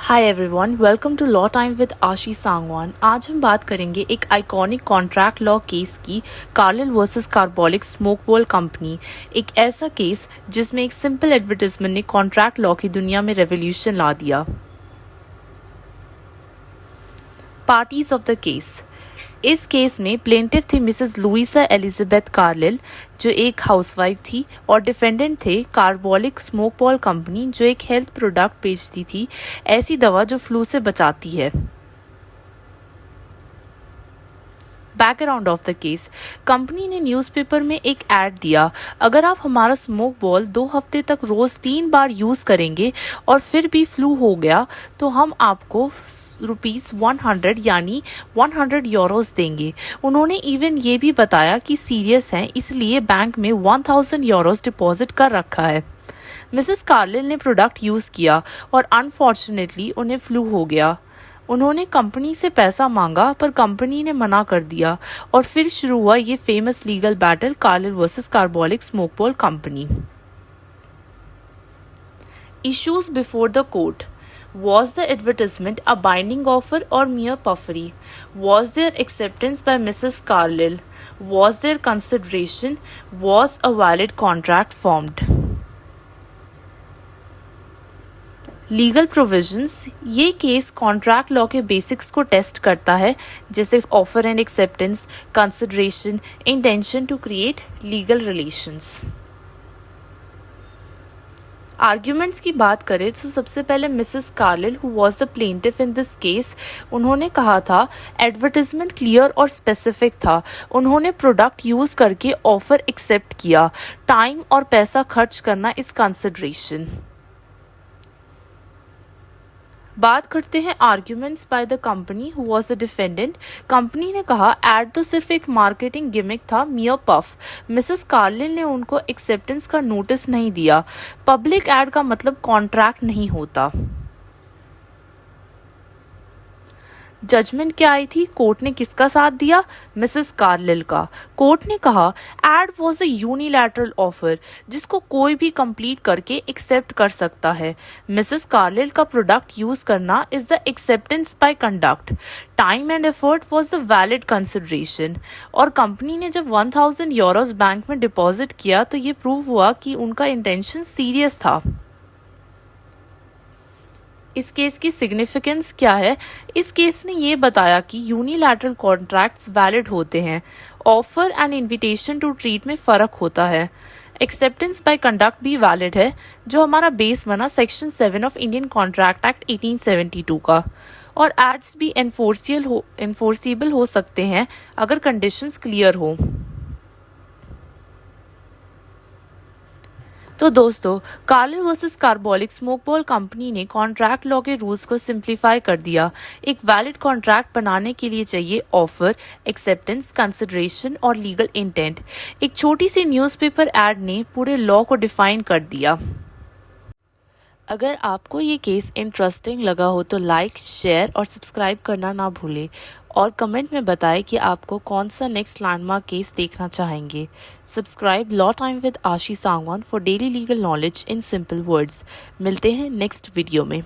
Hi everyone, welcome to law time with Ashi Sangwan. आज हम बात करेंगे एक आइकॉनिक कॉन्ट्रैक्ट लॉ केस की, Carlill versus Carbolic Smoke Ball company. एक ऐसा केस जिसमें एक सिंपल एडवर्टाइजमेंट ने कॉन्ट्रैक्ट लॉ की दुनिया में रेवोल्यूशन ला दिया। Parties of the case. इस केस में प्लेंटिफ थी मिसेस लुइसा एलिजाबेथ कार्लिल, जो एक हाउसवाइफ थी, और डिफेंडेंट थे कार्बोलिक स्मोक बॉल कंपनी, जो एक हेल्थ प्रोडक्ट बेचती थी, ऐसी दवा जो फ्लू से बचाती है। Background of the case. Company ने न्यूज़पेपर में एक ऐड दिया, अगर आप हमारा स्मोक बॉल 2 हफ्ते तक रोज 3 बार यूज करेंगे और फिर भी फ्लू हो गया तो हम आपको ₹100 यानी €100 देंगे। उन्होंने इवन ये भी बताया कि सीरियस हैं, इसलिए बैंक में €1000 डिपॉजिट कर रखा है। मिसेस कार्लिल ने प्रोडक्ट यूज किया और अनफॉर्चुनेटली उन्हें फ्लू हो गया। उन्होंने कंपनी से पैसा मांगा पर कंपनी ने मना कर दिया और फिर शुरू हुआ ये famous legal battle, Carlill versus Carbolic Smoke Ball company. Issues before the court. Was the advertisement a binding offer or mere puffery? Was there acceptance by Mrs. Carlyle? Was there consideration? Was a valid contract formed? Legal provisions. ये case contract law के basics को test करता है, जैसे offer and acceptance, consideration, intention to create legal relations. Arguments की बात करें तो सबसे पहले Mrs Carlill, who was the plaintiff in this case, उन्होंने कहा था एडवर्टाइजमेंट क्लियर और स्पेसिफिक था। उन्होंने प्रोडक्ट यूज करके ऑफर एक्सेप्ट किया। टाइम और पैसा खर्च करना इस कंसिडरेशन। बात करते हैं arguments by the company, who was the defendant. Company ने कहा एड तो सिर्फ एक मार्केटिंग गिमिक था, मियर पफ। मिसेस कार्लिल ने उनको एक्सेप्टेंस का नोटिस नहीं दिया। पब्लिक एड का मतलब कॉन्ट्रैक्ट नहीं होता। जजमेंट क्या आई थी? कोर्ट ने किसका साथ दिया? मिसेस कार्लिल का। कोर्ट ने कहा ad was a unilateral offer, जिसको कोई भी कंप्लीट करके एक्सेप्ट कर सकता है। मिसेस कार्लिल का प्रोडक्ट यूज करना is the acceptance by conduct. Time and effort was the valid consideration. और कंपनी ने जब €1000 बैंक में डिपॉजिट किया तो ये प्रूव हुआ कि उनका इंटेंशन सीरियस था। इस केस की सिग्निफिकेंस क्या है? इस केस ने ये बताया कि यूनिलैटरल कॉन्ट्रैक्ट्स वैलिड होते हैं। Offer and invitation to treat में फ़र्क होता है। एक्सेप्टेंस बाय कंडक्ट भी वैलिड है, जो हमारा बेस बना section 7 of Indian contract act 1872 का। और एड्स भी एनफोर्सिबल हो सकते हैं अगर कंडीशंस क्लियर हो। तो दोस्तों, Carlill versus Carbolic Smoke Ball company ने कॉन्ट्रैक्ट लॉ के रूल्स को सिंप्लीफाई कर दिया। एक वैलिड कॉन्ट्रैक्ट बनाने के लिए चाहिए ऑफर, एक्सेप्टेंस, कंसिडरेशन और लीगल इंटेंट। एक छोटी सी न्यूज़पेपर एड ने पूरे लॉ को डिफाइन कर दिया। अगर आपको ये केस इंटरेस्टिंग लगा हो तो लाइक, शेयर और सब्सक्राइब करना ना भूलें, और कमेंट में बताएं कि आपको कौन सा नेक्स्ट लैंडमार्क केस देखना चाहेंगे। Subscribe law time with Ashi Sangwan for daily legal knowledge in simple words. मिलते हैं नेक्स्ट वीडियो में।